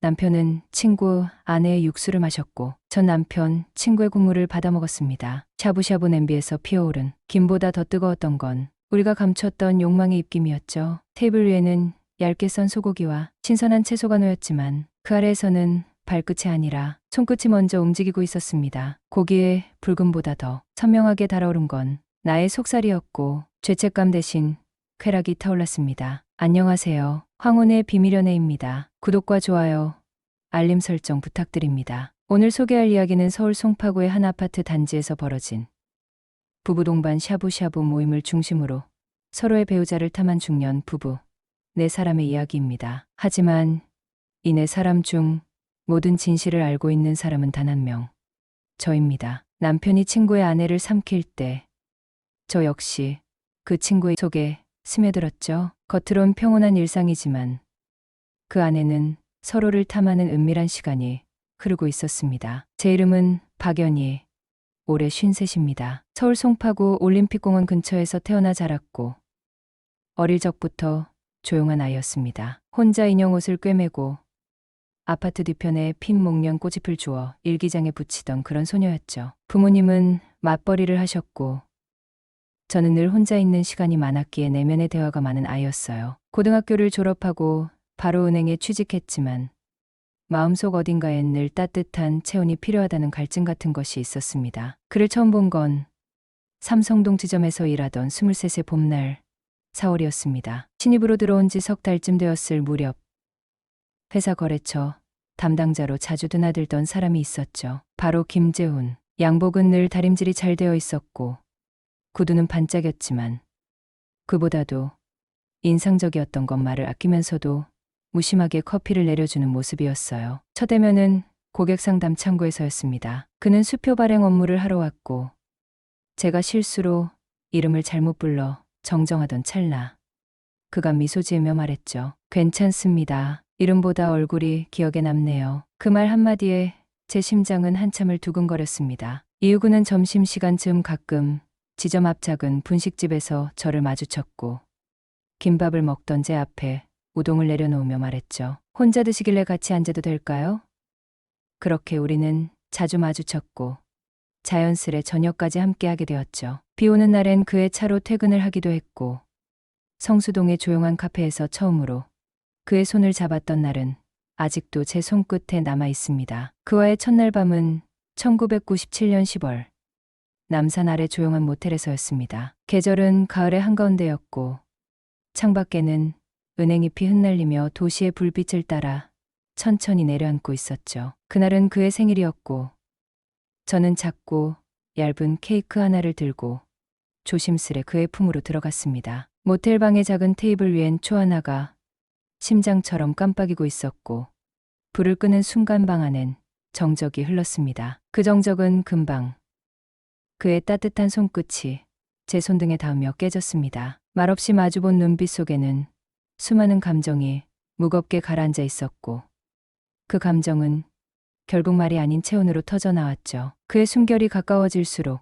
남편은 친구 아내의 육수를 마셨고 전 남편 친구의 국물을 받아 먹었습니다. 샤브샤브 냄비에서 피어오른 김보다 더 뜨거웠던 건 우리가 감췄던 욕망의 입김이었죠. 테이블 위에는 얇게 썬 소고기와 신선한 채소가 놓였지만 그 아래에서는 발끝이 아니라 손끝이 먼저 움직이고 있었습니다. 고기의 붉음보다 더 선명하게 달아오른 건 나의 속살이었고 죄책감 대신 쾌락이 타올랐습니다. 안녕하세요. 황혼의 비밀연애입니다. 구독과 좋아요, 알림 설정 부탁드립니다. 오늘 소개할 이야기는 서울 송파구의 한 아파트 단지에서 벌어진 부부 동반 샤브샤브 모임을 중심으로 서로의 배우자를 탐한 중년 부부 네 사람의 이야기입니다. 하지만 이 네 사람 중 모든 진실을 알고 있는 사람은 단 한 명. 저입니다. 남편이 친구의 아내를 삼킬 때 저 역시 그 친구의 속에 스며들었죠. 겉으론 평온한 일상이지만 그 안에는 서로를 탐하는 은밀한 시간이 흐르고 있었습니다. 제 이름은 박연희, 올해 53입니다. 서울 송파구 올림픽공원 근처에서 태어나 자랐고 어릴 적부터 조용한 아이였습니다. 혼자 인형 옷을 꿰매고 아파트 뒤편에 핀 목련 꽃잎을 주워 일기장에 붙이던 그런 소녀였죠. 부모님은 맞벌이를 하셨고 저는 늘 혼자 있는 시간이 많았기에 내면의 대화가 많은 아이였어요. 고등학교를 졸업하고 바로 은행에 취직했지만 마음속 어딘가엔 늘 따뜻한 체온이 필요하다는 갈증 같은 것이 있었습니다. 그를 처음 본 건 삼성동 지점에서 일하던 23세 봄날 4월이었습니다. 신입으로 들어온 지 석 달쯤 되었을 무렵 회사 거래처 담당자로 자주 드나들던 사람이 있었죠. 바로 김재훈. 양복은 늘 다림질이 잘 되어 있었고 구두는 반짝였지만 그보다도 인상적이었던 건 말을 아끼면서도 무심하게 커피를 내려주는 모습이었어요. 첫 대면은 고객 상담 창구에서였습니다. 그는 수표 발행 업무를 하러 왔고 제가 실수로 이름을 잘못 불러 정정하던 찰나 그가 미소 지으며 말했죠. 괜찮습니다. 이름보다 얼굴이 기억에 남네요. 그 말 한마디에 제 심장은 한참을 두근거렸습니다. 이후그는 점심시간 즈음 가끔 지점 앞 작은 분식집에서 저를 마주쳤고 김밥을 먹던 제 앞에 우동을 내려놓으며 말했죠. 혼자 드시길래 같이 앉아도 될까요? 그렇게 우리는 자주 마주쳤고 자연스레 저녁까지 함께하게 되었죠. 비 오는 날엔 그의 차로 퇴근을 하기도 했고 성수동의 조용한 카페에서 처음으로 그의 손을 잡았던 날은 아직도 제 손끝에 남아 있습니다. 그와의 첫날 밤은 1997년 10월 남산 아래 조용한 모텔에서였습니다. 계절은 가을의 한가운데였고 창밖에는 은행잎이 흩날리며 도시의 불빛을 따라 천천히 내려앉고 있었죠. 그날은 그의 생일이었고 저는 작고 얇은 케이크 하나를 들고 조심스레 그의 품으로 들어갔습니다. 모텔 방의 작은 테이블 위엔 초 하나가 심장처럼 깜빡이고 있었고 불을 끄는 순간 방 안엔 정적이 흘렀습니다. 그 정적은 금방 그의 따뜻한 손끝이 제 손등에 닿으며 깨졌습니다. 말없이 마주본 눈빛 속에는 수많은 감정이 무겁게 가라앉아 있었고 그 감정은 결국 말이 아닌 체온으로 터져 나왔죠. 그의 숨결이 가까워질수록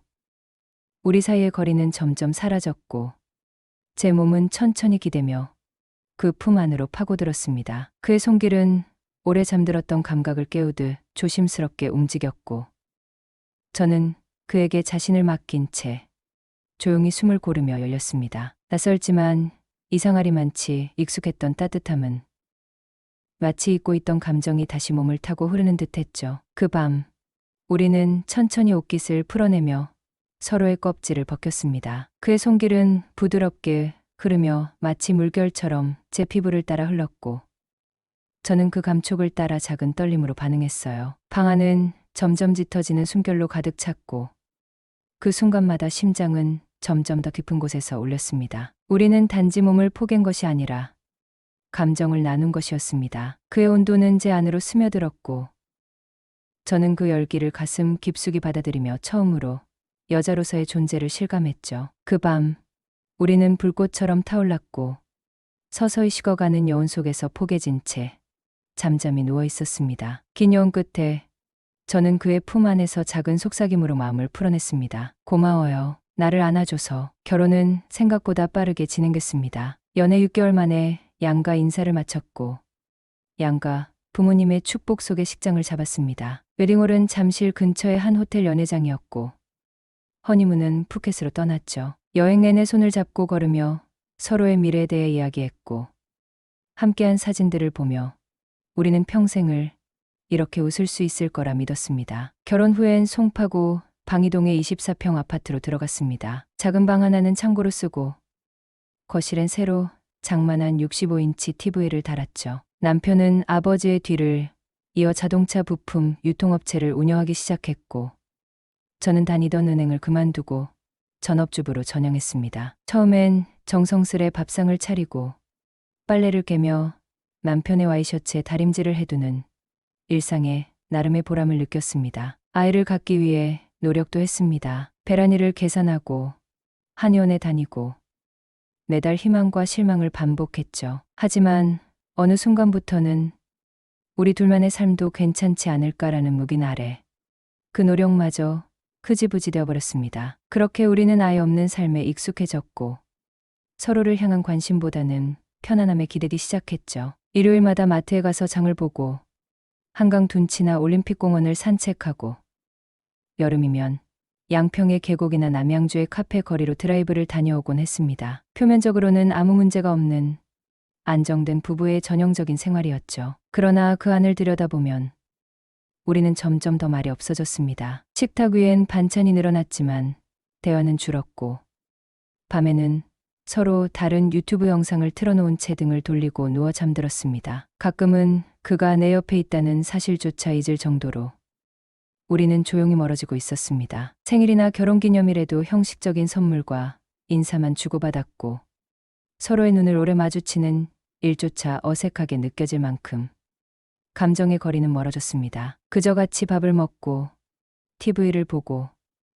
우리 사이의 거리는 점점 사라졌고 제 몸은 천천히 기대며 그 품 안으로 파고들었습니다. 그의 손길은 오래 잠들었던 감각을 깨우듯 조심스럽게 움직였고 저는 그에게 자신을 맡긴 채 조용히 숨을 고르며 열렸습니다. 낯설지만 이상하리만치 익숙했던 따뜻함은 마치 잊고 있던 감정이 다시 몸을 타고 흐르는 듯했죠. 그 밤 우리는 천천히 옷깃을 풀어내며 서로의 껍질을 벗겼습니다. 그의 손길은 부드럽게 흐르며 마치 물결처럼 제 피부를 따라 흘렀고 저는 그 감촉을 따라 작은 떨림으로 반응했어요. 방 안은 점점 짙어지는 숨결로 가득 찼고 그 순간마다 심장은 점점 더 깊은 곳에서 울렸습니다. 우리는 단지 몸을 포갠 것이 아니라 감정을 나눈 것이었습니다. 그의 온도는 제 안으로 스며들었고 저는 그 열기를 가슴 깊숙이 받아들이며 처음으로 여자로서의 존재를 실감했죠. 그 밤 우리는 불꽃처럼 타올랐고 서서히 식어가는 여운 속에서 포개진 채 잠잠히 누워 있었습니다. 긴 여운 끝에 저는 그의 품 안에서 작은 속삭임으로 마음을 풀어냈습니다. 고마워요. 나를 안아줘서. 결혼은 생각보다 빠르게 진행됐습니다. 연애 6개월 만에 양가 인사를 마쳤고 양가 부모님의 축복 속에 식장을 잡았습니다. 웨딩홀은 잠실 근처의 한 호텔 연회장이었고 허니문은 푸켓으로 떠났죠. 여행 내내 손을 잡고 걸으며 서로의 미래에 대해 이야기했고 함께한 사진들을 보며 우리는 평생을 이렇게 웃을 수 있을 거라 믿었습니다. 결혼 후엔 송파구 방이동의 24평 아파트로 들어갔습니다. 작은 방 하나는 창고로 쓰고 거실엔 새로 장만한 65인치 TV를 달았죠. 남편은 아버지의 뒤를 이어 자동차 부품 유통업체를 운영하기 시작했고 저는 다니던 은행을 그만두고 전업주부로 전향했습니다. 처음엔 정성스레 밥상을 차리고 빨래를 개며 남편의 와이셔츠에 다림질을 해두는 일상에 나름의 보람을 느꼈습니다. 아이를 갖기 위해 노력도 했습니다. 배란일을 계산하고 한의원에 다니고 매달 희망과 실망을 반복했죠. 하지만 어느 순간부터는 우리 둘만의 삶도 괜찮지 않을까라는 묵인 아래 그 노력마저 흐지부지 되어버렸습니다. 그렇게 우리는 아예 없는 삶에 익숙해졌고 서로를 향한 관심보다는 편안함에 기대기 시작했죠. 일요일마다 마트에 가서 장을 보고 한강 둔치나 올림픽공원을 산책하고 여름이면 양평의 계곡이나 남양주의 카페 거리로 드라이브를 다녀오곤 했습니다. 표면적으로는 아무 문제가 없는 안정된 부부의 전형적인 생활이었죠. 그러나 그 안을 들여다보면 우리는 점점 더 말이 없어졌습니다. 식탁 위엔 반찬이 늘어났지만 대화는 줄었고 밤에는 서로 다른 유튜브 영상을 틀어놓은 채 등을 돌리고 누워 잠들었습니다. 가끔은 그가 내 옆에 있다는 사실조차 잊을 정도로 우리는 조용히 멀어지고 있었습니다. 생일이나 결혼기념일에도 형식적인 선물과 인사만 주고받았고 서로의 눈을 오래 마주치는 일조차 어색하게 느껴질 만큼 감정의 거리는 멀어졌습니다. 그저 같이 밥을 먹고 TV를 보고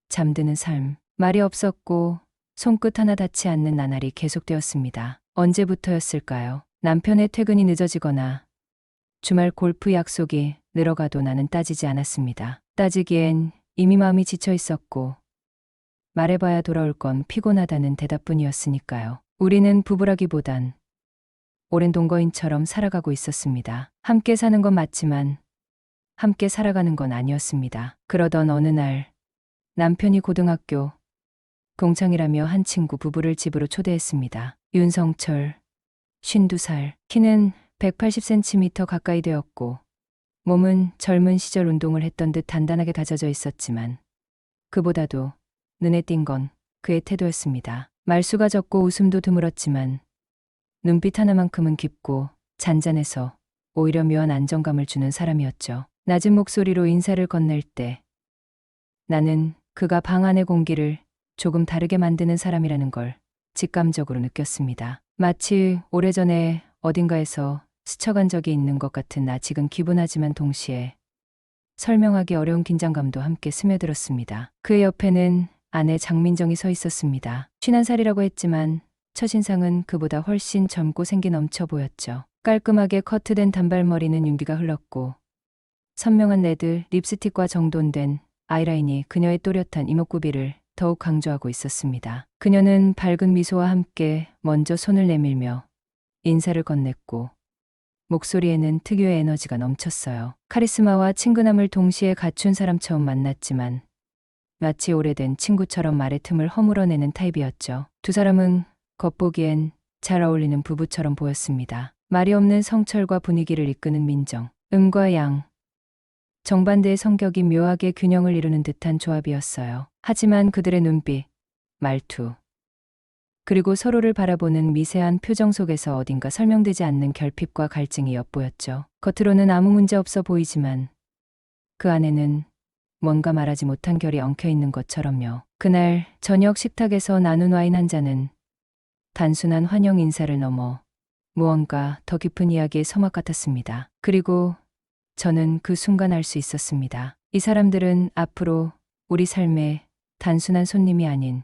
잠드는 삶. 말이 없었고 손끝 하나 닿지 않는 나날이 계속되었습니다. 언제부터였을까요? 남편의 퇴근이 늦어지거나 주말 골프 약속이 늘어가도 나는 따지지 않았습니다. 따지기엔 이미 마음이 지쳐 있었고 말해봐야 돌아올 건 피곤하다는 대답뿐이었으니까요. 우리는 부부라기보단 오랜 동거인처럼 살아가고 있었습니다. 함께 사는 건 맞지만 함께 살아가는 건 아니었습니다. 그러던 어느 날 남편이 고등학교 동창이라며 한 친구 부부를 집으로 초대했습니다. 윤성철, 52살, 키는 180cm 가까이 되었고 몸은 젊은 시절 운동을 했던 듯 단단하게 다져져 있었지만 그보다도 눈에 띈 건 그의 태도였습니다. 말수가 적고 웃음도 드물었지만 눈빛 하나만큼은 깊고 잔잔해서 오히려 묘한 안정감을 주는 사람이었죠. 낮은 목소리로 인사를 건넬 때 나는 그가 방 안의 공기를 조금 다르게 만드는 사람이라는 걸 직감적으로 느꼈습니다. 마치 오래전에 어딘가에서 스쳐간 적이 있는 것 같은 낯익은 기분하지만 동시에 설명하기 어려운 긴장감도 함께 스며들었습니다. 그의 옆에는 아내 장민정이 서 있었습니다. 51살이라고 했지만 첫인상은 그보다 훨씬 젊고 생기 넘쳐 보였죠. 깔끔하게 커트된 단발머리는 윤기가 흘렀고 선명한 레드 립스틱과 정돈된 아이라인이 그녀의 또렷한 이목구비를 더욱 강조하고 있었습니다. 그녀는 밝은 미소와 함께 먼저 손을 내밀며 인사를 건넸고 목소리에는 특유의 에너지가 넘쳤어요. 카리스마와 친근함을 동시에 갖춘 사람 처음 만났지만 마치 오래된 친구처럼 말의 틈을 허물어내는 타입이었죠. 두 사람은 겉보기엔 잘 어울리는 부부처럼 보였습니다. 말이 없는 성철과 분위기를 이끄는 민정, 음과 양. 정반대의 성격이 묘하게 균형을 이루는 듯한 조합이었어요. 하지만 그들의 눈빛, 말투, 그리고 서로를 바라보는 미세한 표정 속에서 어딘가 설명되지 않는 결핍과 갈증이 엿보였죠. 겉으로는 아무 문제 없어 보이지만 그 안에는 뭔가 말하지 못한 결이 엉켜 있는 것처럼요. 그날 저녁 식탁에서 나눈 와인 한 잔은 단순한 환영 인사를 넘어 무언가 더 깊은 이야기의 서막 같았습니다. 그리고 저는 그 순간 알 수 있었습니다. 이 사람들은 앞으로 우리 삶의 단순한 손님이 아닌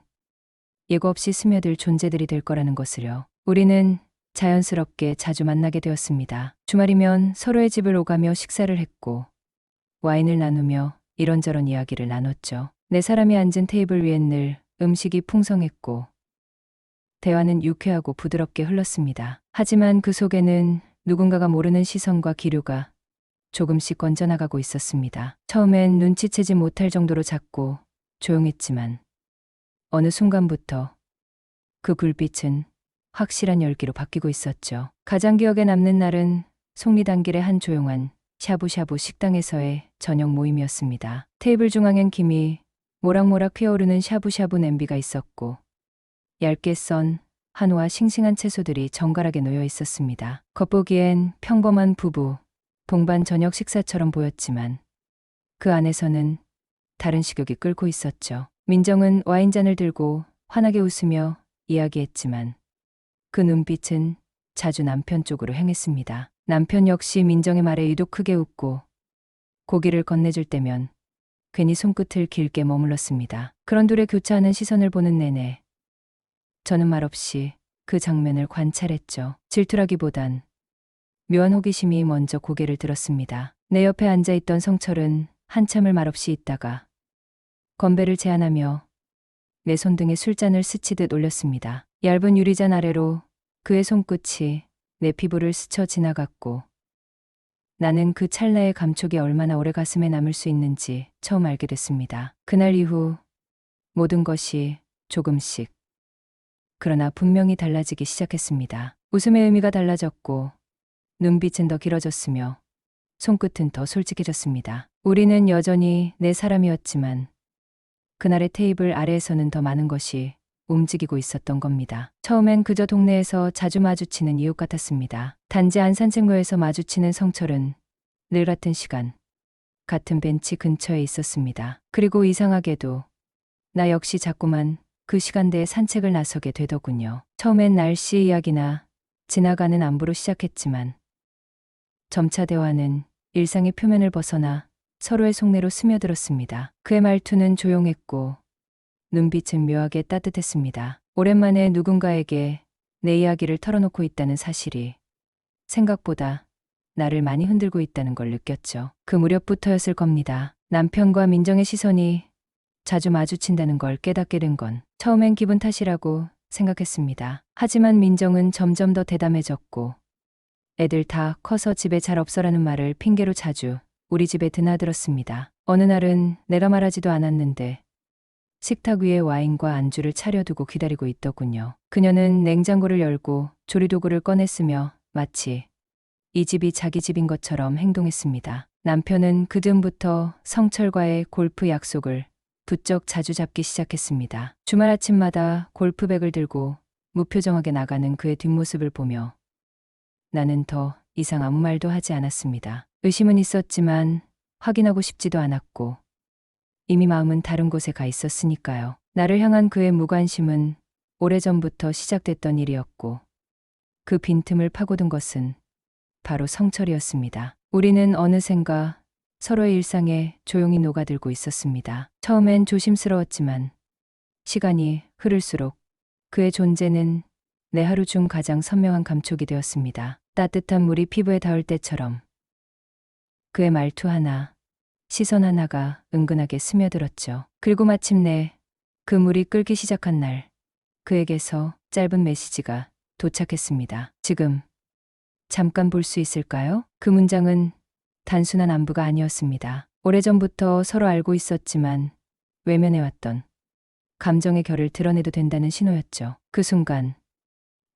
예고 없이 스며들 존재들이 될 거라는 것을요. 우리는 자연스럽게 자주 만나게 되었습니다. 주말이면 서로의 집을 오가며 식사를 했고 와인을 나누며 이런저런 이야기를 나눴죠. 네 사람이 앉은 테이블 위엔 늘 음식이 풍성했고 대화는 유쾌하고 부드럽게 흘렀습니다. 하지만 그 속에는 누군가가 모르는 시선과 기류가 조금씩 건져나가고 있었습니다. 처음엔 눈치채지 못할 정도로 작고 조용했지만 어느 순간부터 그 불빛은 확실한 열기로 바뀌고 있었죠. 가장 기억에 남는 날은 속리단길의 한 조용한 샤브샤브 식당에서의 저녁 모임이었습니다. 테이블 중앙엔 김이 모락모락 피어오르는 샤브샤브 냄비가 있었고 얇게 썬 한우와 싱싱한 채소들이 정갈하게 놓여 있었습니다. 겉보기엔 평범한 부부 동반 저녁 식사처럼 보였지만 그 안에서는 다른 식욕이 끓고 있었죠. 민정은 와인잔을 들고 환하게 웃으며 이야기했지만 그 눈빛은 자주 남편 쪽으로 향했습니다. 남편 역시 민정의 말에 유독 크게 웃고 고기를 건네줄 때면 괜히 손끝을 길게 머물렀습니다. 그런 둘의 교차하는 시선을 보는 내내 저는 말없이 그 장면을 관찰했죠. 질투라기보단 묘한 호기심이 먼저 고개를 들었습니다. 내 옆에 앉아있던 성철은 한참을 말없이 있다가 건배를 제안하며 내 손등에 술잔을 스치듯 올렸습니다. 얇은 유리잔 아래로 그의 손끝이 내 피부를 스쳐 지나갔고 나는 그 찰나의 감촉이 얼마나 오래 가슴에 남을 수 있는지 처음 알게 됐습니다. 그날 이후 모든 것이 조금씩 그러나 분명히 달라지기 시작했습니다. 웃음의 의미가 달라졌고 눈빛은 더 길어졌으며 손끝은 더 솔직해졌습니다. 우리는 여전히 내 사람이었지만 그날의 테이블 아래에서는 더 많은 것이 움직이고 있었던 겁니다. 처음엔 그저 동네에서 자주 마주치는 이웃 같았습니다. 단지 안산책로에서 마주치는 성철은 늘 같은 시간, 같은 벤치 근처에 있었습니다. 그리고 이상하게도 나 역시 자꾸만 그 시간대에 산책을 나서게 되더군요. 처음엔 날씨 이야기나 지나가는 안부로 시작했지만 점차 대화는 일상의 표면을 벗어나 서로의 속내로 스며들었습니다. 그의 말투는 조용했고 눈빛은 묘하게 따뜻했습니다. 오랜만에 누군가에게 내 이야기를 털어놓고 있다는 사실이 생각보다 나를 많이 흔들고 있다는 걸 느꼈죠. 그 무렵부터였을 겁니다. 남편과 민정의 시선이 자주 마주친다는 걸 깨닫게 된 건 처음엔 기분 탓이라고 생각했습니다. 하지만 민정은 점점 더 대담해졌고 애들 다 커서 집에 잘 없어라는 말을 핑계로 자주 우리 집에 드나들었습니다. 어느 날은 내가 말하지도 않았는데 식탁 위에 와인과 안주를 차려두고 기다리고 있더군요. 그녀는 냉장고를 열고 조리도구를 꺼냈으며 마치 이 집이 자기 집인 것처럼 행동했습니다. 남편은 그 즈음부터 성철과의 골프 약속을 부쩍 자주 잡기 시작했습니다. 주말 아침마다 골프백을 들고 무표정하게 나가는 그의 뒷모습을 보며 나는 더 이상 아무 말도 하지 않았습니다. 의심은 있었지만 확인하고 싶지도 않았고 이미 마음은 다른 곳에 가 있었으니까요. 나를 향한 그의 무관심은 오래전부터 시작됐던 일이었고 그 빈틈을 파고든 것은 바로 성철이었습니다. 우리는 어느샌가 서로의 일상에 조용히 녹아들고 있었습니다. 처음엔 조심스러웠지만 시간이 흐를수록 그의 존재는 내 하루 중 가장 선명한 감촉이 되었습니다. 따뜻한 물이 피부에 닿을 때처럼 그의 말투 하나, 시선 하나가 은근하게 스며들었죠. 그리고 마침내 그 물이 끓기 시작한 날 그에게서 짧은 메시지가 도착했습니다. 지금 잠깐 볼 수 있을까요? 그 문장은 단순한 안부가 아니었습니다. 오래전부터 서로 알고 있었지만 외면해왔던 감정의 결을 드러내도 된다는 신호였죠. 그 순간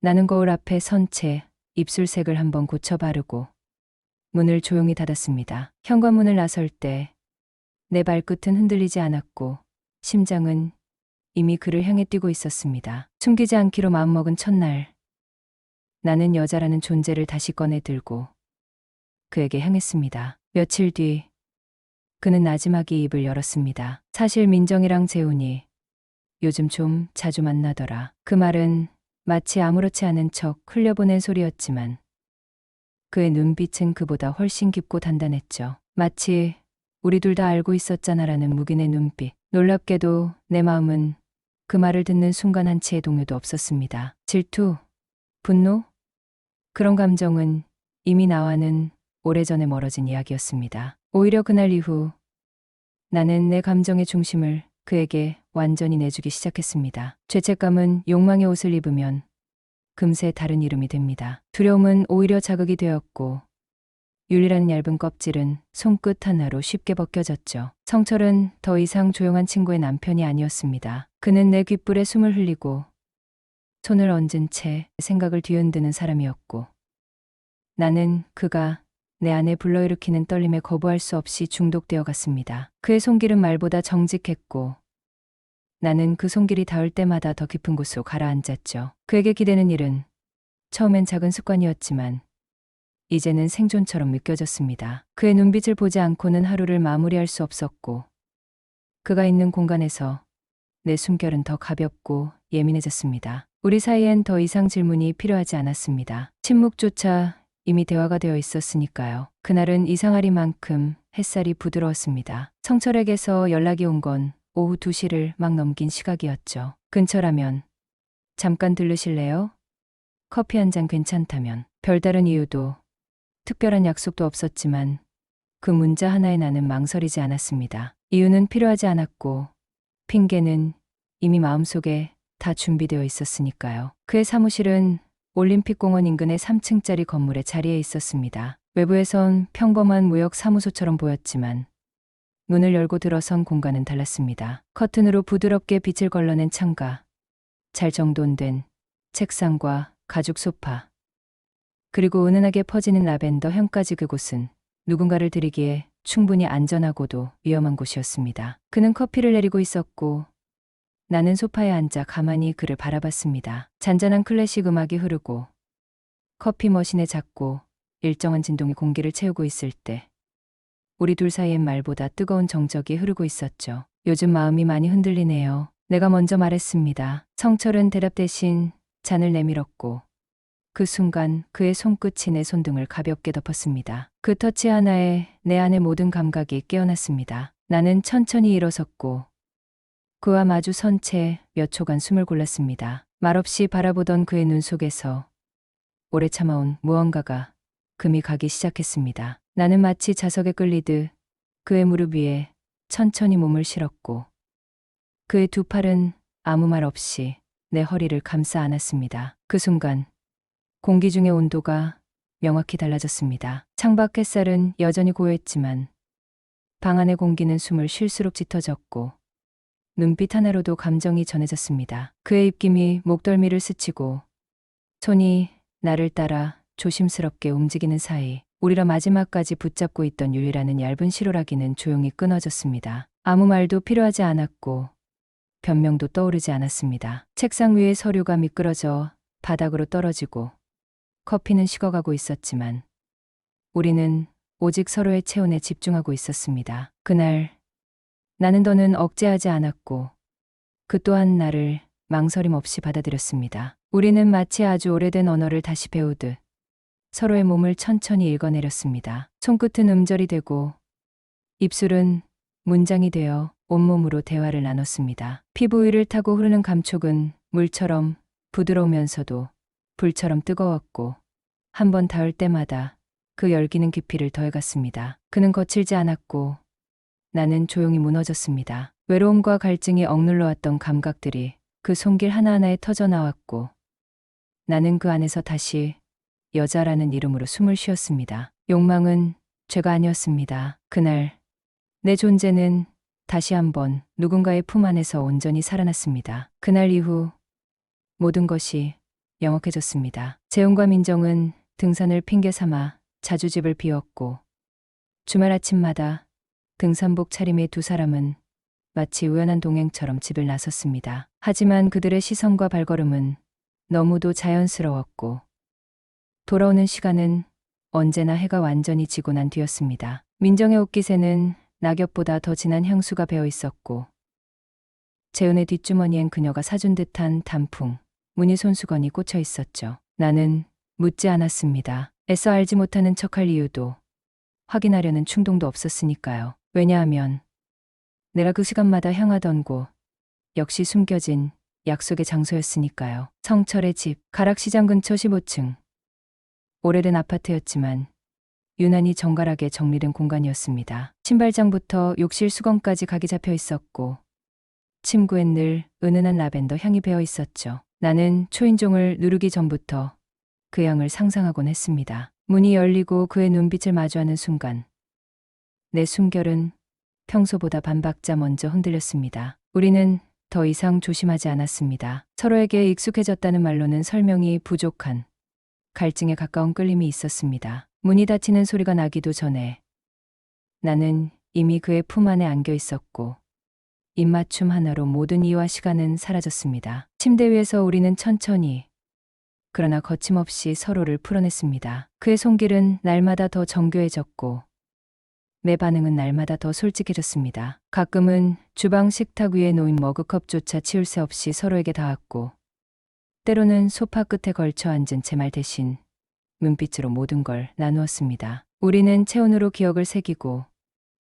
나는 거울 앞에 선 채 입술색을 한번 고쳐 바르고 문을 조용히 닫았습니다. 현관문을 나설 때 내 발끝은 흔들리지 않았고 심장은 이미 그를 향해 뛰고 있었습니다. 숨기지 않기로 마음먹은 첫날 나는 여자라는 존재를 다시 꺼내 들고 그에게 향했습니다. 며칠 뒤 그는 나지막이 입을 열었습니다. 사실 민정이랑 재훈이 요즘 좀 자주 만나더라. 그 말은 마치 아무렇지 않은 척 흘려보낸 소리였지만 그의 눈빛은 그보다 훨씬 깊고 단단했죠. 마치 우리 둘 다 알고 있었잖아라는 묵인의 눈빛. 놀랍게도 내 마음은 그 말을 듣는 순간 한치의 동요도 없었습니다. 질투, 분노? 그런 감정은 이미 나와는 오래전에 멀어진 이야기였습니다. 오히려 그날 이후 나는 내 감정의 중심을 그에게 완전히 내주기 시작했습니다. 죄책감은 욕망의 옷을 입으면 금세 다른 이름이 됩니다. 두려움은 오히려 자극이 되었고 율이라는 얇은 껍질은 손끝 하나로 쉽게 벗겨졌죠. 성철은 더 이상 조용한 친구의 남편이 아니었습니다. 그는 내 귓불에 숨을 흘리고 손을 얹은 채 생각을 뒤흔드는 사람이었고, 나는 그가 내 안에 불러일으키는 떨림에 거부할 수 없이 중독되어 갔습니다. 그의 손길은 말보다 정직했고, 나는 그 손길이 닿을 때마다 더 깊은 곳으로 가라앉았죠. 그에게 기대는 일은 처음엔 작은 습관이었지만 이제는 생존처럼 느껴졌습니다. 그의 눈빛을 보지 않고는 하루를 마무리할 수 없었고, 그가 있는 공간에서 내 숨결은 더 가볍고 예민해졌습니다. 우리 사이엔 더 이상 질문이 필요하지 않았습니다. 침묵조차 이미 대화가 되어 있었으니까요. 그날은 이상하리만큼 햇살이 부드러웠습니다. 성철에게서 연락이 온 건 오후 2시를 막 넘긴 시각이었죠. 근처라면 잠깐 들르실래요? 커피 한 잔 괜찮다면. 별다른 이유도 특별한 약속도 없었지만 그 문자 하나에 나는 망설이지 않았습니다. 이유는 필요하지 않았고 핑계는 이미 마음속에 다 준비되어 있었으니까요. 그의 사무실은 올림픽공원 인근의 3층짜리 건물의 자리에 있었습니다. 외부에선 평범한 무역 사무소처럼 보였지만 문을 열고 들어선 공간은 달랐습니다. 커튼으로 부드럽게 빛을 걸러낸 창가, 잘 정돈된 책상과 가죽 소파, 그리고 은은하게 퍼지는 라벤더 향까지, 그곳은 누군가를 들이기에 충분히 안전하고도 위험한 곳이었습니다. 그는 커피를 내리고 있었고 나는 소파에 앉아 가만히 그를 바라봤습니다. 잔잔한 클래식 음악이 흐르고 커피 머신의 작고 일정한 진동이 공기를 채우고 있을 때 우리 둘 사이엔 말보다 뜨거운 정적이 흐르고 있었죠. 요즘 마음이 많이 흔들리네요. 내가 먼저 말했습니다. 성철은 대답 대신 잔을 내밀었고 그 순간 그의 손끝이 내 손등을 가볍게 덮었습니다. 그 터치 하나에 내 안의 모든 감각이 깨어났습니다. 나는 천천히 일어섰고 그와 마주 선 채 몇 초간 숨을 골랐습니다. 말없이 바라보던 그의 눈 속에서 오래 참아온 무언가가 금이 가기 시작했습니다. 나는 마치 자석에 끌리듯 그의 무릎 위에 천천히 몸을 실었고 그의 두 팔은 아무 말 없이 내 허리를 감싸 안았습니다. 그 순간 공기 중의 온도가 명확히 달라졌습니다. 창밖 햇살은 여전히 고요했지만 방 안의 공기는 숨을 쉴수록 짙어졌고 눈빛 하나로도 감정이 전해졌습니다. 그의 입김이 목덜미를 스치고 손이 나를 따라 조심스럽게 움직이는 사이 우리라 마지막까지 붙잡고 있던 율이라는 얇은 실오라기는 조용히 끊어졌습니다. 아무 말도 필요하지 않았고 변명도 떠오르지 않았습니다. 책상 위의 서류가 미끄러져 바닥으로 떨어지고 커피는 식어가고 있었지만 우리는 오직 서로의 체온에 집중하고 있었습니다. 그날 나는 더는 억제하지 않았고 그 또한 나를 망설임 없이 받아들였습니다. 우리는 마치 아주 오래된 언어를 다시 배우듯 서로의 몸을 천천히 읽어내렸습니다. 손끝은 음절이 되고 입술은 문장이 되어 온몸으로 대화를 나눴습니다. 피부 위를 타고 흐르는 감촉은 물처럼 부드러우면서도 불처럼 뜨거웠고 한 번 닿을 때마다 그 열기는 깊이를 더해갔습니다. 그는 거칠지 않았고 나는 조용히 무너졌습니다. 외로움과 갈증이 억눌러왔던 감각들이 그 손길 하나하나에 터져나왔고 나는 그 안에서 다시 여자라는 이름으로 숨을 쉬었습니다. 욕망은 죄가 아니었습니다. 그날 내 존재는 다시 한번 누군가의 품 안에서 온전히 살아났습니다. 그날 이후 모든 것이 명확해졌습니다. 재훈과 민정은 등산을 핑계 삼아 자주 집을 비웠고 주말 아침마다 등산복 차림의 두 사람은 마치 우연한 동행처럼 집을 나섰습니다. 하지만 그들의 시선과 발걸음은 너무도 자연스러웠고 돌아오는 시간은 언제나 해가 완전히 지고 난 뒤였습니다. 민정의 옷깃에는 낙엽보다 더 진한 향수가 배어 있었고 재훈의 뒷주머니엔 그녀가 사준 듯한 단풍, 무늬 손수건이 꽂혀 있었죠. 나는 묻지 않았습니다. 애써 알지 못하는 척할 이유도 확인하려는 충동도 없었으니까요. 왜냐하면 내가 그 시간마다 향하던 곳 역시 숨겨진 약속의 장소였으니까요. 성철의 집, 가락시장 근처 15층. 오래된 아파트였지만 유난히 정갈하게 정리된 공간이었습니다. 신발장부터 욕실 수건까지 각이 잡혀 있었고 침구엔 늘 은은한 라벤더 향이 배어 있었죠. 나는 초인종을 누르기 전부터 그 향을 상상하곤 했습니다. 문이 열리고 그의 눈빛을 마주하는 순간 내 숨결은 평소보다 반박자 먼저 흔들렸습니다. 우리는 더 이상 조심하지 않았습니다. 서로에게 익숙해졌다는 말로는 설명이 부족한 갈증에 가까운 끌림이 있었습니다. 문이 닫히는 소리가 나기도 전에 나는 이미 그의 품 안에 안겨 있었고 입맞춤 하나로 모든 이유와 시간은 사라졌습니다. 침대 위에서 우리는 천천히 그러나 거침없이 서로를 풀어냈습니다. 그의 손길은 날마다 더 정교해졌고 내 반응은 날마다 더 솔직해졌습니다. 가끔은 주방 식탁 위에 놓인 머그컵조차 치울 새 없이 서로에게 닿았고 때로는 소파 끝에 걸쳐 앉은 제 말 대신 눈빛으로 모든 걸 나누었습니다. 우리는 체온으로 기억을 새기고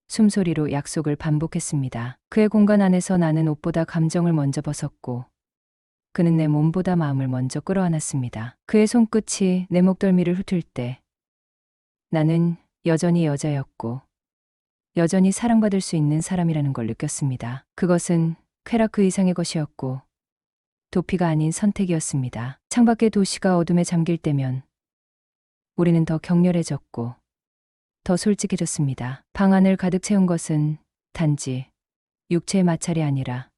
숨소리로 약속을 반복했습니다. 그의 공간 안에서 나는 옷보다 감정을 먼저 벗었고 그는 내 몸보다 마음을 먼저 끌어안았습니다. 그의 손끝이 내 목덜미를 훑을 때 나는 여전히 여자였고 여전히 사랑받을 수 있는 사람이라는 걸 느꼈습니다. 그것은 쾌락 그 이상의 것이었고 도피가 아닌 선택이었습니다. 창밖의 도시가 어둠에 잠길 때면 우리는 더 격렬해졌고 더 솔직해졌습니다. 방 안을 가득 채운 것은 단지 육체의 마찰이 아니라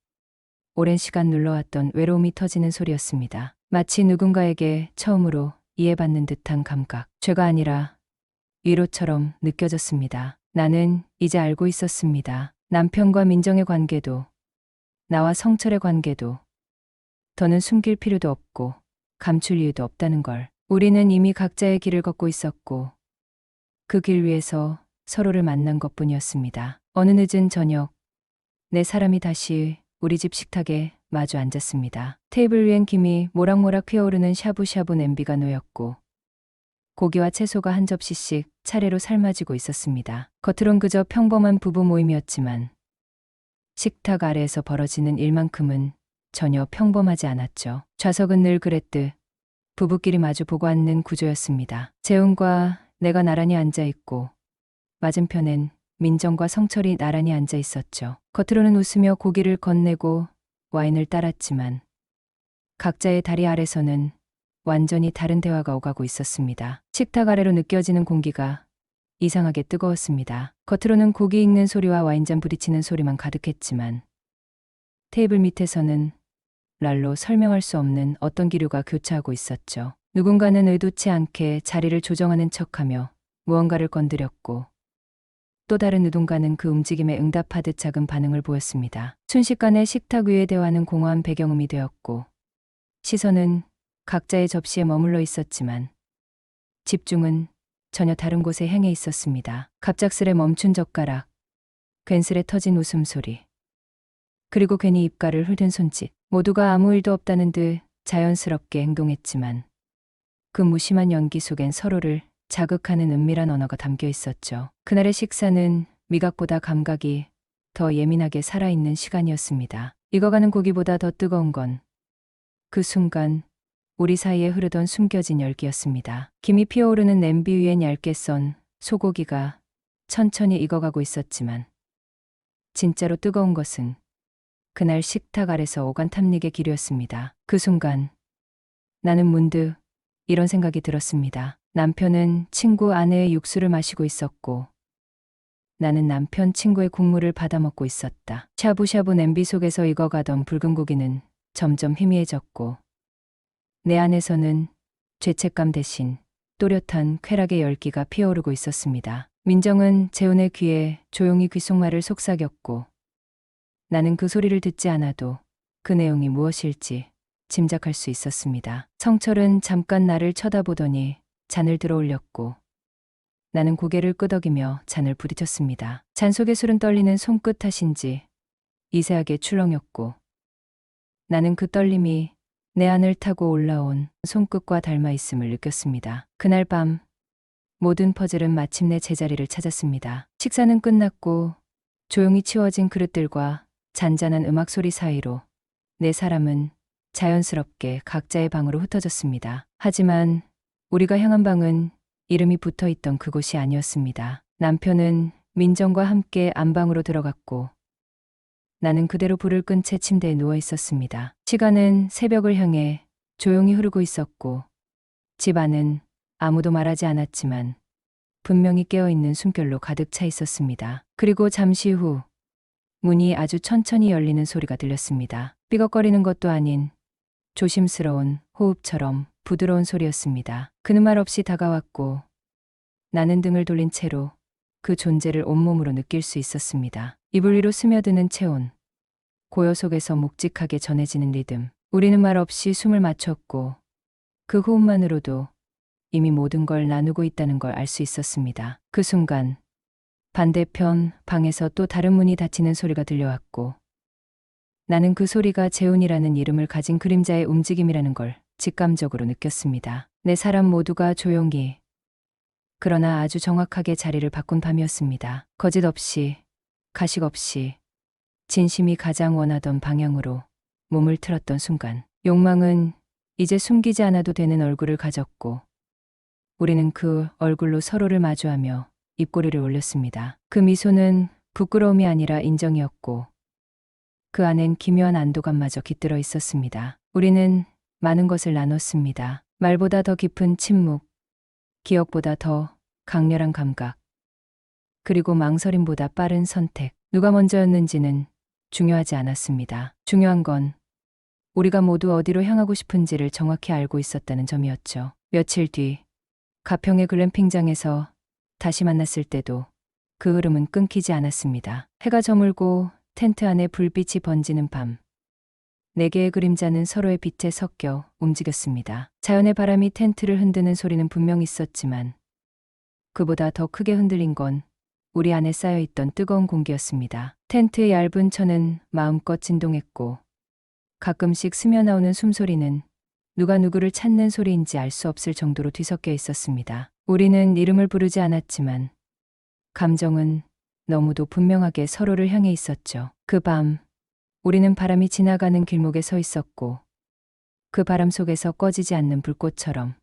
오랜 시간 눌러왔던 외로움이 터지는 소리였습니다. 마치 누군가에게 처음으로 이해받는 듯한 감각. 죄가 아니라 위로처럼 느껴졌습니다. 나는 이제 알고 있었습니다. 남편과 민정의 관계도 나와 성철의 관계도 더는 숨길 필요도 없고 감출 이유도 없다는 걸. 우리는 이미 각자의 길을 걷고 있었고 그 길 위에서 서로를 만난 것뿐이었습니다. 어느 늦은 저녁 네 사람이 다시 우리 집 식탁에 마주 앉았습니다. 테이블 위엔 김이 모락모락 피어오르는 샤브샤브 냄비가 놓였고 고기와 채소가 한 접시씩 차례로 삶아지고 있었습니다. 겉으론 그저 평범한 부부 모임이었지만 식탁 아래에서 벌어지는 일만큼은 전혀 평범하지 않았죠. 좌석은 늘 그랬듯 부부끼리 마주 보고 앉는 구조였습니다. 재훈과 내가 나란히 앉아 있고 맞은편엔 민정과 성철이 나란히 앉아 있었죠. 겉으로는 웃으며 고기를 건네고 와인을 따랐지만 각자의 다리 아래서는 완전히 다른 대화가 오가고 있었습니다. 식탁 아래로 느껴지는 공기가 이상하게 뜨거웠습니다. 겉으로는 고기 익는 소리와 와인잔 부딪히는 소리만 가득했지만 테이블 밑에서는 말로 설명할 수 없는 어떤 기류가 교차하고 있었죠. 누군가는 의도치 않게 자리를 조정하는 척하며 무언가를 건드렸고 또 다른 누군가는 그 움직임에 응답하듯 작은 반응을 보였습니다. 순식간에 식탁 위의 대화는 공허한 배경음이 되었고 시선은 각자의 접시에 머물러 있었지만 집중은 전혀 다른 곳에 향해 있었습니다. 갑작스레 멈춘 젓가락, 괜스레 터진 웃음소리, 그리고 괜히 입가를 흘든 손짓. 모두가 아무 일도 없다는 듯 자연스럽게 행동했지만 그 무심한 연기 속엔 서로를 자극하는 은밀한 언어가 담겨 있었죠. 그날의 식사는 미각보다 감각이 더 예민하게 살아있는 시간이었습니다. 익어가는 고기보다 더 뜨거운 건 그 순간 우리 사이에 흐르던 숨겨진 열기였습니다. 김이 피어오르는 냄비 위엔 얇게 썬 소고기가 천천히 익어가고 있었지만 진짜로 뜨거운 것은 그날 식탁 아래서 오간 탐닉의 기류였습니다. 그 순간 나는 문득 이런 생각이 들었습니다. 남편은 친구 아내의 육수를 마시고 있었고 나는 남편 친구의 국물을 받아먹고 있었다. 샤브샤브 냄비 속에서 익어가던 붉은 고기는 점점 희미해졌고 내 안에서는 죄책감 대신 또렷한 쾌락의 열기가 피어오르고 있었습니다. 민정은 재훈의 귀에 조용히 귓속말을 속삭였고 나는 그 소리를 듣지 않아도 그 내용이 무엇일지 짐작할 수 있었습니다. 성철은 잠깐 나를 쳐다보더니 잔을 들어 올렸고 나는 고개를 끄덕이며 잔을 부딪혔습니다. 잔 속의 술은 떨리는 손끝 탓인지 미세하게 출렁였고 나는 그 떨림이 내 안을 타고 올라온 손끝과 닮아 있음을 느꼈습니다. 그날 밤 모든 퍼즐은 마침내 제자리를 찾았습니다. 식사는 끝났고 조용히 치워진 그릇들과 잔잔한 음악 소리 사이로 네 사람은 자연스럽게 각자의 방으로 흩어졌습니다. 하지만 우리가 향한 방은 이름이 붙어 있던 그곳이 아니었습니다. 남편은 민정과 함께 안방으로 들어갔고 나는 그대로 불을 끈 채 침대에 누워 있었습니다. 시간은 새벽을 향해 조용히 흐르고 있었고 집 안은 아무도 말하지 않았지만 분명히 깨어있는 숨결로 가득 차 있었습니다. 그리고 잠시 후 문이 아주 천천히 열리는 소리가 들렸습니다. 삐걱거리는 것도 아닌 조심스러운 호흡처럼 부드러운 소리였습니다. 그는 말없이 다가왔고 나는 등을 돌린 채로 그 존재를 온몸으로 느낄 수 있었습니다. 이불 위로 스며드는 체온, 고요 속에서 묵직하게 전해지는 리듬. 우리는 말없이 숨을 맞췄고 그 호흡만으로도 이미 모든 걸 나누고 있다는 걸 알 수 있었습니다. 그 순간 반대편 방에서 또 다른 문이 닫히는 소리가 들려왔고 나는 그 소리가 재훈이라는 이름을 가진 그림자의 움직임이라는 걸 직감적으로 느꼈습니다. 네 사람 모두가 조용히 그러나 아주 정확하게 자리를 바꾼 밤이었습니다. 거짓 없이, 가식 없이 진심이 가장 원하던 방향으로 몸을 틀었던 순간 욕망은 이제 숨기지 않아도 되는 얼굴을 가졌고 우리는 그 얼굴로 서로를 마주하며 입꼬리를 올렸습니다. 그 미소는 부끄러움이 아니라 인정이었고 그 안엔 기묘한 안도감마저 깃들어 있었습니다. 우리는 많은 것을 나눴습니다. 말보다 더 깊은 침묵, 기억보다 더 강렬한 감각, 그리고 망설임보다 빠른 선택. 누가 먼저였는지는 중요하지 않았습니다. 중요한 건 우리가 모두 어디로 향하고 싶은지를 정확히 알고 있었다는 점이었죠. 며칠 뒤 가평의 글램핑장에서 다시 만났을 때도 그 흐름은 끊기지 않았습니다. 해가 저물고 텐트 안에 불빛이 번지는 밤. 네 개의 그림자는 서로의 빛에 섞여 움직였습니다. 자연의 바람이 텐트를 흔드는 소리는 분명 있었지만 그보다 더 크게 흔들린 건 우리 안에 쌓여있던 뜨거운 공기였습니다. 텐트의 얇은 천은 마음껏 진동했고 가끔씩 스며나오는 숨소리는 누가 누구를 찾는 소리인지 알 수 없을 정도로 뒤섞여 있었습니다. 우리는 이름을 부르지 않았지만 감정은 너무도 분명하게 서로를 향해 있었죠. 그 밤 우리는 바람이 지나가는 길목에 서 있었고 그 바람 속에서 꺼지지 않는 불꽃처럼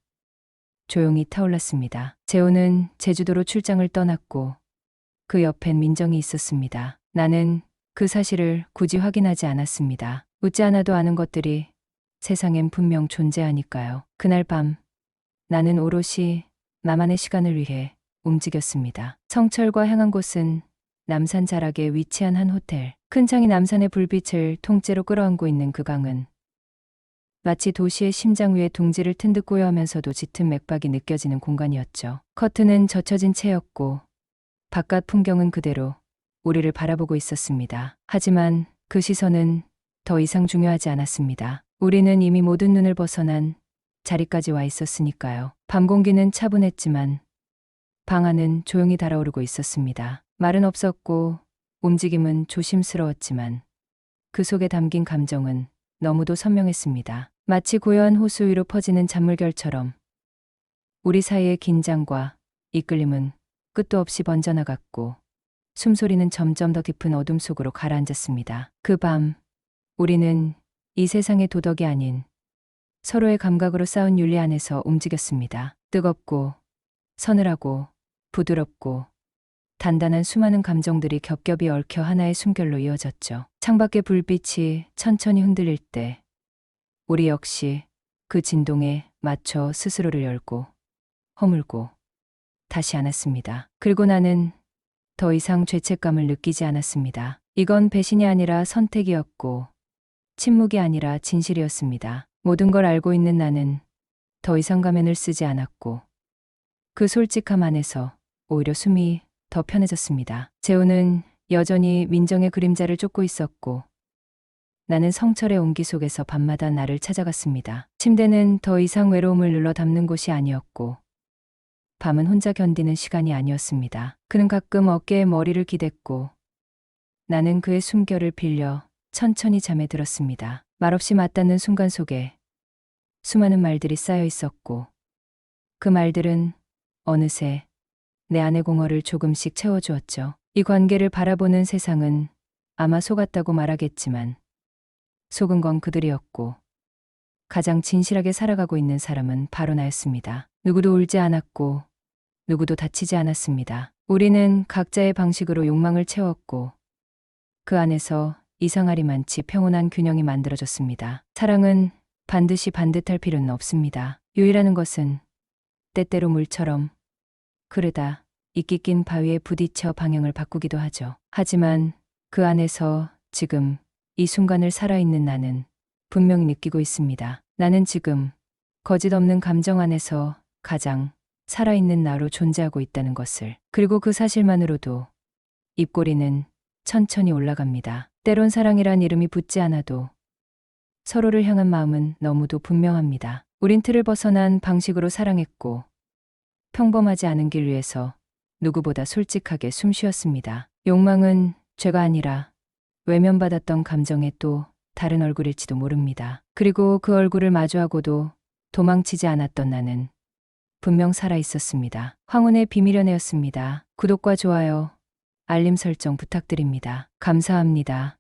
조용히 타올랐습니다. 재호는 제주도로 출장을 떠났고 그 옆엔 민정이 있었습니다. 나는 그 사실을 굳이 확인하지 않았습니다. 묻지 않아도 아는 것들이 세상엔 분명 존재하니까요. 그날 밤 나는 오롯이 나만의 시간을 위해 움직였습니다. 성철과 향한 곳은 남산 자락에 위치한 한 호텔. 큰 창이 남산의 불빛을 통째로 끌어안고 있는 그 강은 마치 도시의 심장 위에 둥지를 튼 듯 고요하면서도 짙은 맥박이 느껴지는 공간이었죠. 커튼은 젖혀진 채였고 바깥 풍경은 그대로 우리를 바라보고 있었습니다. 하지만 그 시선은 더 이상 중요하지 않았습니다. 우리는 이미 모든 눈을 벗어난 자리까지 와 있었으니까요. 밤 공기는 차분했지만 방 안은 조용히 달아오르고 있었습니다. 말은 없었고 움직임은 조심스러웠지만 그 속에 담긴 감정은 너무도 선명했습니다. 마치 고요한 호수 위로 퍼지는 잔물결처럼 우리 사이의 긴장과 이끌림은 끝도 없이 번져나갔고 숨소리는 점점 더 깊은 어둠 속으로 가라앉았습니다. 그 밤 우리는 이 세상의 도덕이 아닌 서로의 감각으로 쌓은 윤리 안에서 움직였습니다. 뜨겁고 서늘하고 부드럽고 단단한 수많은 감정들이 겹겹이 얽혀 하나의 숨결로 이어졌죠. 창밖의 불빛이 천천히 흔들릴 때 우리 역시 그 진동에 맞춰 스스로를 열고 허물고 다시 안았습니다. 그리고 나는 더 이상 죄책감을 느끼지 않았습니다. 이건 배신이 아니라 선택이었고 침묵이 아니라 진실이었습니다. 모든 걸 알고 있는 나는 더 이상 가면을 쓰지 않았고 그 솔직함 안에서 오히려 숨이 더 편해졌습니다. 재호는 여전히 민정의 그림자를 쫓고 있었고 나는 성철의 온기 속에서 밤마다 나를 찾아갔습니다. 침대는 더 이상 외로움을 눌러 담는 곳이 아니었고 밤은 혼자 견디는 시간이 아니었습니다. 그는 가끔 어깨에 머리를 기댔고 나는 그의 숨결을 빌려 천천히 잠에 들었습니다. 말없이 맞닿는 순간 속에 수많은 말들이 쌓여 있었고 그 말들은 어느새 내 안의 공허를 조금씩 채워주었죠. 이 관계를 바라보는 세상은 아마 속았다고 말하겠지만 속은 건 그들이었고 가장 진실하게 살아가고 있는 사람은 바로 나였습니다. 누구도 울지 않았고 누구도 다치지 않았습니다. 우리는 각자의 방식으로 욕망을 채웠고 그 안에서 이상하리만치 평온한 균형이 만들어졌습니다. 사랑은 반드시 반듯할 필요는 없습니다. 유일하는 것은 때때로 물처럼 흐르다 이끼 낀 바위에 부딪혀 방향을 바꾸기도 하죠. 하지만 그 안에서 지금 이 순간을 살아있는 나는 분명히 느끼고 있습니다. 나는 지금 거짓 없는 감정 안에서 가장 살아있는 나로 존재하고 있다는 것을. 그리고 그 사실만으로도 입꼬리는 천천히 올라갑니다. 때론 사랑이란 이름이 붙지 않아도 서로를 향한 마음은 너무도 분명합니다. 우린 틀을 벗어난 방식으로 사랑했고 평범하지 않은 길 위에서 누구보다 솔직하게 숨쉬었습니다. 욕망은 죄가 아니라 외면받았던 감정의 또 다른 얼굴일지도 모릅니다. 그리고 그 얼굴을 마주하고도 도망치지 않았던 나는 분명 살아있었습니다. 황혼의 비밀연애였습니다. 구독과 좋아요, 알림 설정 부탁드립니다. 감사합니다.